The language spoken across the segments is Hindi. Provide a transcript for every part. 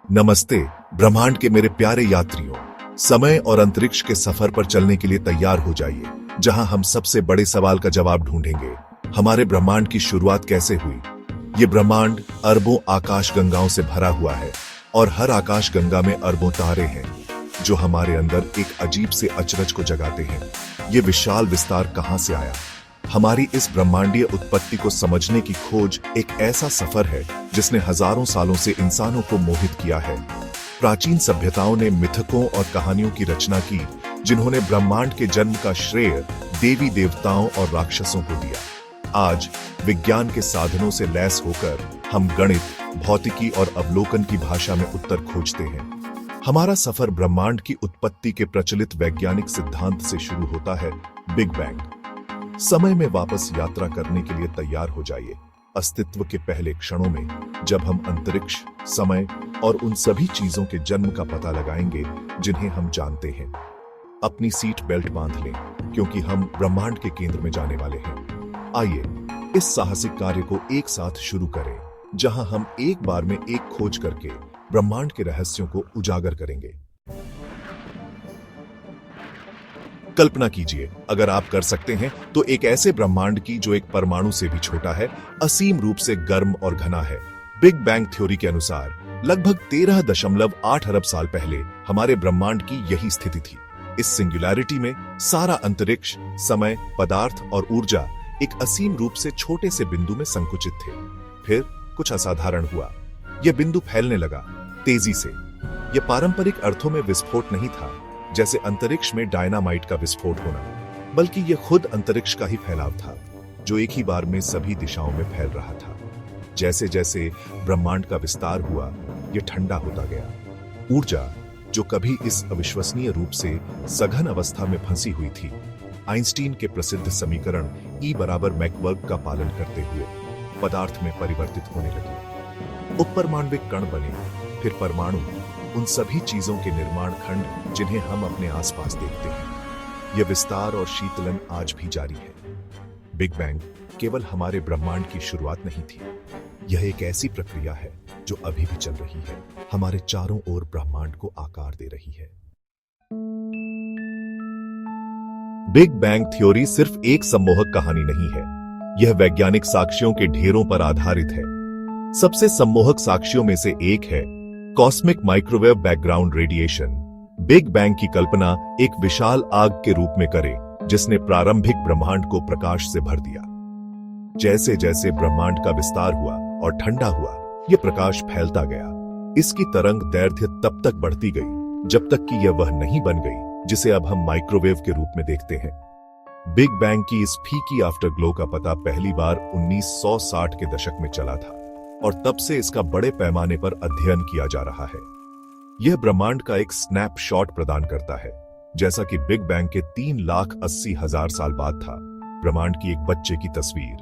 नमस्ते ब्रह्मांड के मेरे प्यारे यात्रियों। समय और अंतरिक्ष के सफर पर चलने के लिए तैयार हो जाइए, जहां हम सबसे बड़े सवाल का जवाब ढूंढेंगे। हमारे ब्रह्मांड की शुरुआत कैसे हुई? ये ब्रह्मांड अरबों आकाशगंगाओं से भरा हुआ है और हर आकाशगंगा में अरबों तारे हैं जो हमारे अंदर एक अजीब से अचरज को जगाते हैं। ये विशाल विस्तार कहां से आया? हमारी इस ब्रह्मांडीय उत्पत्ति को समझने की खोज एक ऐसा सफर है जिसने हजारों सालों से इंसानों को मोहित किया है। प्राचीन सभ्यताओं ने मिथकों और कहानियों की रचना की, जिन्होंने ब्रह्मांड के जन्म का श्रेय देवी देवताओं और राक्षसों को दिया। आज विज्ञान के साधनों से लैस होकर हम गणित, भौतिकी और अवलोकन की भाषा में उत्तर खोजते हैं। हमारा सफर ब्रह्मांड की उत्पत्ति के प्रचलित वैज्ञानिक सिद्धांत से शुरू होता है, बिग बैंग। समय में वापस यात्रा करने के लिए तैयार हो जाइए। अस्तित्व के पहले क्षणों में जब हम अंतरिक्ष, समय और उन सभी चीजों के जन्म का पता लगाएंगे जिन्हें हम जानते हैं। अपनी सीट बेल्ट बांध लें, क्योंकि हम ब्रह्मांड के केंद्र में जाने वाले हैं। आइए इस साहसिक कार्य को एक साथ शुरू करें, जहां हम एक बार में एक खोज करके ब्रह्मांड के रहस्यों को उजागर करेंगे। कल्पना कीजिए, अगर आप कर सकते हैं तो एक ऐसे ब्रह्मांड की जो एक परमाणु से भी छोटा है, असीम रूप से गर्म और घना है। बिग बैंग थ्योरी के अनुसार लगभग 13.8 अरब साल पहले हमारे ब्रह्मांड की यही स्थिति थी। इस सिंगुलैरिटी में सारा अंतरिक्ष, समय, पदार्थ और ऊर्जा एक असीम रूप से छोटे से बिंदु में संकुचित थे। फिर कुछ असाधारण हुआ। यह बिंदु फैलने लगा, तेजी से। यह पारंपरिक अर्थों में विस्फोट नहीं था, जैसे अंतरिक्ष में डायनामाइट का विस्फोट होना, बल्कि यह खुद अंतरिक्ष का ही फैलाव था, जो एक ही बार में सभी दिशाओं में फैल रहा था। जैसे जैसे ब्रह्मांड का विस्तार हुआ, यह ठंडा होता गया। ऊर्जा, जो कभी इस अविश्वसनीय रूप से सघन अवस्था में फंसी हुई थी, आइंस्टीन के प्रसिद्ध समीकरण E = मैकवर्ग का पालन करते हुए पदार्थ में परिवर्तित होने लगी। उपपरमाण्विक कण बने, फिर परमाणु, उन सभी चीजों के निर्माण खंड जिन्हें हम अपने आसपास देखते हैं। यह विस्तार और शीतलन आज भी जारी है। बिग बैंग केवल हमारे ब्रह्मांड की शुरुआत नहीं थी, यह एक ऐसी प्रक्रिया है जो अभी भी चल रही है, हमारे चारों ओर ब्रह्मांड को आकार दे रही है। बिग बैंग थ्योरी सिर्फ एक सम्मोहक कहानी नहीं है, यह वैज्ञानिक साक्ष्यों के ढेरों पर आधारित है। सबसे सम्मोहक साक्ष्यों में से एक है cosmic microwave background radiation. Big bang की कल्पना एक विशाल आग के रूप में करें, जिसने प्रारंभिक ब्रह्मांड को प्रकाश से भर दिया। जैसे जैसे ब्रह्मांड का विस्तार हुआ और ठंडा हुआ, यह प्रकाश फैलता गया। इसकी तरंग दैर्घ्य तब तक बढ़ती गई जब तक कि यह वह नहीं बन गई जिसे अब हम माइक्रोवेव के रूप में देखते हैं। बिग बैंग की इस फीकी आफ्टरग्लो का पता पहली बार 1960 के दशक में चला था, और तब से इसका बड़े पैमाने पर अध्ययन किया जा रहा है। यह ब्रह्मांड का एक स्नैपशॉट प्रदान करता है, जैसा कि बिग बैंग के 3,80,000 साल बाद था। ब्रह्मांड की एक बच्चे की तस्वीर।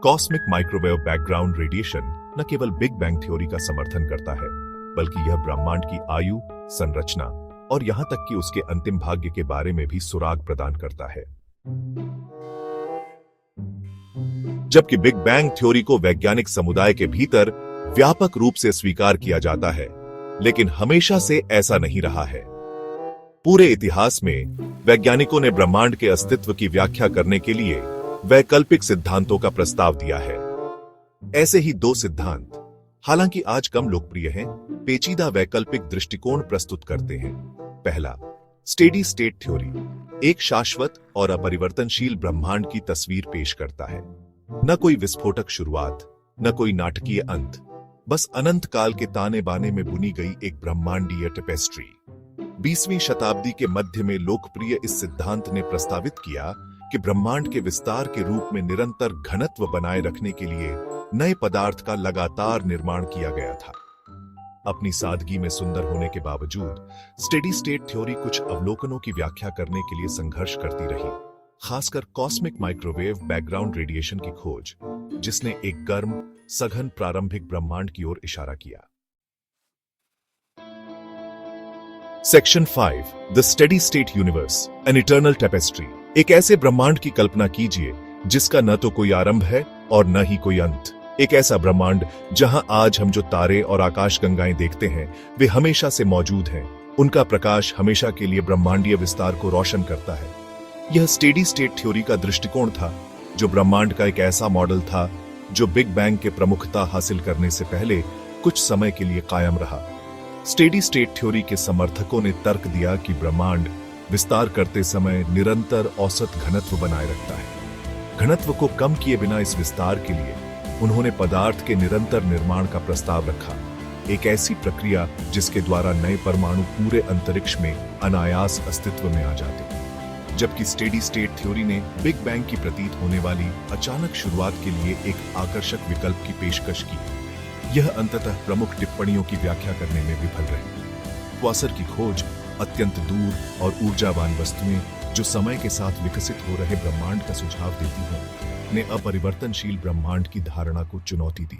कॉस्मिक माइक्रोवेव बैकग्राउंड रेडिएशन न केवल बिग बैंग थ्योरी का समर्थन करता है, बल्कि यह ब्रह्मांड की आयु, संरचना और यहां तक कि उसके अंतिम भाग्य के बारे में भी सुराग प्रदान करता है। जबकि बिग बैंग थ्योरी को वैज्ञानिक समुदाय के भीतर व्यापक रूप से स्वीकार किया जाता है, लेकिन हमेशा से ऐसा नहीं रहा है। पूरे इतिहास में वैज्ञानिकों ने ब्रह्मांड के अस्तित्व की व्याख्या करने के लिए वैकल्पिक सिद्धांतों का प्रस्ताव दिया है। ऐसे ही दो सिद्धांत, हालांकि आज कम लोकप्रिय हैं, पेचीदा वैकल्पिक दृष्टिकोण प्रस्तुत करते हैं। पहला, स्टेडी स्टेट थ्योरी एक शाश्वत और अपरिवर्तनशील ब्रह्मांड की तस्वीर पेश करता है। न कोई विस्फोटक शुरुआत, न कोई नाटकीय अंत, बस अनंत काल के ताने बाने में बुनी गई एक ब्रह्मांडीय टेपेस्ट्री। 20वीं शताब्दी के मध्य में लोकप्रिय इस सिद्धांत ने प्रस्तावित किया कि ब्रह्मांड के विस्तार के रूप में निरंतर घनत्व बनाए रखने के लिए नए पदार्थ का लगातार निर्माण किया गया था। अपनी सादगी में सुंदर होने के बावजूद स्टेडी स्टेट थ्योरी कुछ अवलोकनों की व्याख्या करने के लिए संघर्ष करती रही, खासकर कॉस्मिक माइक्रोवेव बैकग्राउंड रेडिएशन की खोज, जिसने एक गर्म, सघन प्रारंभिक ब्रह्मांड की ओर इशारा किया। Section 5, the steady state universe, an eternal tapestry. एक ऐसे ब्रह्मांड की कल्पना कीजिए जिसका न तो कोई आरंभ है और न ही कोई अंत। एक ऐसा ब्रह्मांड जहां आज हम जो तारे और आकाशगंगाएं देखते हैं वे हमेशा से मौजूद हैं। उनका प्रकाश हमेशा के लिए ब्रह्मांडीय विस्तार को रोशन करता है। यह स्टेडी स्टेट थ्योरी का दृष्टिकोण था, जो ब्रह्मांड का एक ऐसा मॉडल था जो बिग बैंग के प्रमुखता हासिल करने से पहले कुछ समय के लिए कायम रहा। स्टेडी स्टेट थ्योरी के समर्थकों ने तर्क दिया कि ब्रह्मांड विस्तार करते समय निरंतर औसत घनत्व बनाए रखता है। घनत्व को कम किए बिना इस विस्तार के लिए उन्होंने पदार्थ के निरंतर निर्माण का प्रस्ताव रखा, एक ऐसी प्रक्रिया जिसके द्वारा नए परमाणु पूरे अंतरिक्ष में अनायास अस्तित्व में आ जाते। जबकि स्टेडी स्टेट थ्योरी ने बिग बैंग की प्रतीत होने वाली अचानक शुरुआत के लिए एक आकर्षक विकल्प की पेशकश की, यह अंततः प्रमुख टिप्पणियों की व्याख्या करने में विफल रही। क्वासर की खोज अत्यंत दूर और ऊर्जावान वस्तुएं जो समय के साथ विकसित हो रहे ब्रह्मांड का सुझाव देती हैं, ने अपरिवर्तनशील ब्रह्मांड की धारणा को चुनौती दी।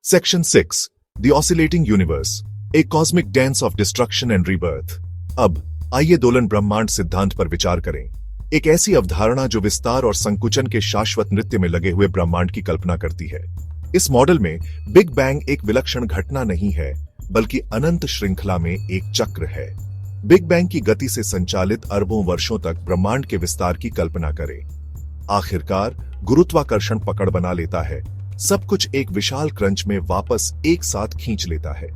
Section 6, the oscillating universe, a cosmic dance of destruction and rebirth. अब आइए दोलन ब्रह्मांड सिद्धांत पर विचार करें, एक ऐसी अवधारणा जो विस्तार और संकुचन के शाश्वत नृत्य में लगे हुए ब्रह्मांड की कल्पना करती है। इस मॉडल में बिग बैंग एक विलक्षण घटना नहीं है, बल्कि अनंत श्रृंखला में एक चक्र है। बिग बैंग की गति से संचालित अरबों वर्षों तक ब्रह्मांड के विस्तार की कल्पना करें। आखिरकार गुरुत्वाकर्षण पकड़ बना लेता है, सब कुछ एक विशाल क्रंच में वापस एक साथ खींच लेता है।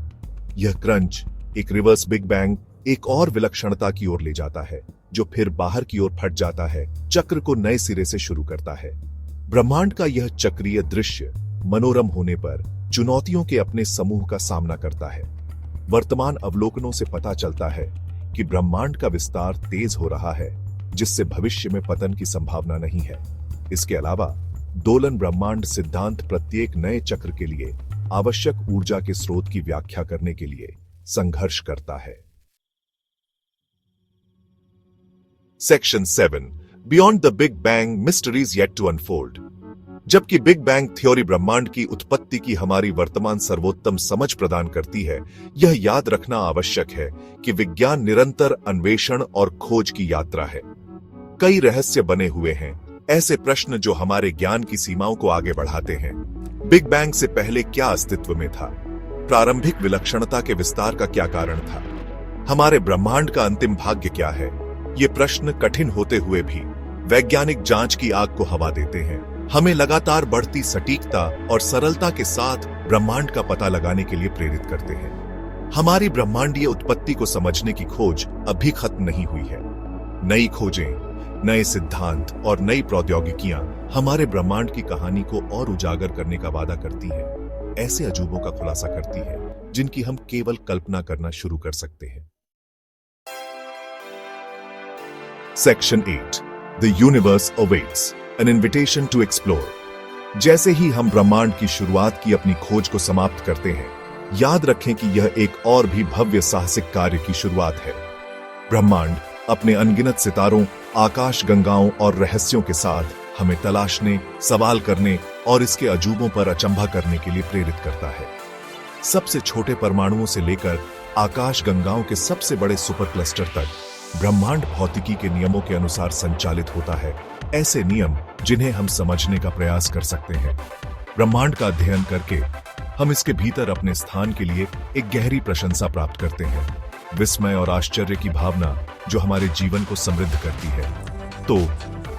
यह क्रंच, एक रिवर्स बिग बैंग, एक और विलक्षणता की ओर ले जाता है, जो फिर बाहर की ओर फट जाता है, चक्र को नए सिरे से शुरू करता है। ब्रह्मांड का यह चक्रीय दृश्य मनोरम होने पर चुनौतियों के अपने समूह का सामना करता है। वर्तमान अवलोकनों से पता चलता है कि ब्रह्मांड का विस्तार तेज हो रहा है, जिससे भविष्य में पतन की संभावना नहीं है। इसके अलावा दोलन ब्रह्मांड सिद्धांत प्रत्येक नए चक्र के लिए आवश्यक ऊर्जा के स्रोत की व्याख्या करने के लिए संघर्ष करता है। Section 7, beyond the big bang, mysteries yet to unfold. जबकि बिग बैंग थ्योरी ब्रह्मांड की उत्पत्ति की हमारी वर्तमान सर्वोत्तम समझ प्रदान करती है, यह याद रखना आवश्यक है कि विज्ञान निरंतर अन्वेषण और खोज की यात्रा है। कई रहस्य बने हुए हैं, ऐसे प्रश्न जो हमारे ज्ञान की सीमाओं को आगे बढ़ाते हैं। बिग बैंग से पहले क्या अस्तित्व में था? प्रारंभिक विलक्षणता के विस्तार का क्या कारण था? हमारे ब्रह्मांड का अंतिम भाग्य क्या है? ये प्रश्न कठिन होते हुए भी वैज्ञानिक जांच की आग को हवा देते हैं, हमें लगातार बढ़ती सटीकता और सरलता के साथ ब्रह्मांड का पता लगाने के लिए प्रेरित करते हैं। हमारी ब्रह्मांडीय उत्पत्ति को समझने की खोज अभी खत्म नहीं हुई है। नई खोजें, नए सिद्धांत और नई प्रौद्योगिकियां हमारे ब्रह्मांड की कहानी को और उजागर करने का वादा करती हैं, ऐसे अजूबों का खुलासा करती है जिनकी हम केवल कल्पना करना शुरू कर सकते हैं। Section 8, the universe awaits, an invitation to explore. जैसे ही हम ब्रह्मांड की शुरुआत की अपनी खोज को समाप्त करते हैं, याद रखें कि यह एक और भी भव्य साहसिक कार्य की शुरुआत है। ब्रह्मांड अपने अनगिनत सितारों, आकाश गंगाओं और रहस्यों के साथ हमें तलाशने, सवाल करने और इसके अजूबों पर अचंभा करने के लिए प्रेरित करता है। सबसे छोटे परमाणुओं से लेकर आकाश गंगाओं के सबसे बड़े सुपर क्लस्टर तक ब्रह्मांड भौतिकी के नियमों के अनुसार संचालित होता है, ऐसे नियम जिन्हें हम समझने का प्रयास कर सकते हैं। ब्रह्मांड का अध्ययन करके हम इसके भीतर अपने स्थान के लिए एक गहरी प्रशंसा प्राप्त करते हैं, विस्मय और आश्चर्य की भावना जो हमारे जीवन को समृद्ध करती है। तो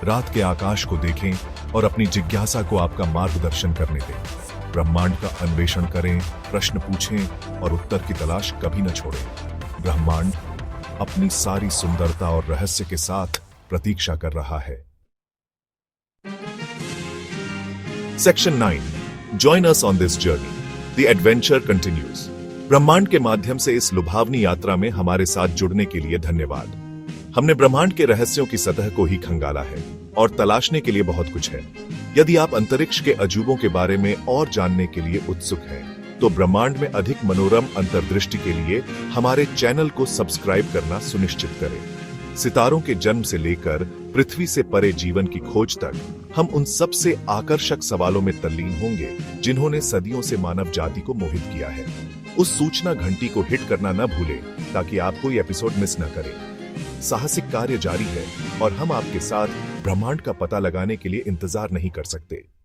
रात के आकाश को देखें और अपनी जिज्ञासा को आपका मार्गदर्शन करने दें। ब्रह्मांड का अन्वेषण करें, प्रश्न पूछें और उत्तर की तलाश कभी न छोड़ें। ब्रह्मांड अपनी सारी सुंदरता और रहस्य के साथ प्रतीक्षा कर रहा है। Section 9, join us on this journey, the adventure continues. ब्रह्मांड के माध्यम से इस लुभावनी यात्रा में हमारे साथ जुड़ने के लिए धन्यवाद। हमने ब्रह्मांड के रहस्यों की सतह को ही खंगाला है और तलाशने के लिए बहुत कुछ है। यदि आप अंतरिक्ष के अजूबों के बारे में और जानने के लिए उत्सुक हैं, तो ब्रह्मांड में अधिक मनोरम अंतर्दृष्टि के लिए हमारे चैनल को सब्सक्राइब करना सुनिश्चित करें। सितारों के जन्म से लेकर पृथ्वी से परे जीवन की खोज तक हम उन सबसे आकर्षक सवालों में तल्लीन होंगे जिन्होंने सदियों से मानव जाति को मोहित किया है। उस सूचना घंटी को हिट करना न भूलें ताकि आप कोई एपिसोड मिस न करें। साहसिक कार्य जारी है और हम आपके साथ ब्रह्मांड का पता लगाने के लिए इंतजार नहीं कर सकते।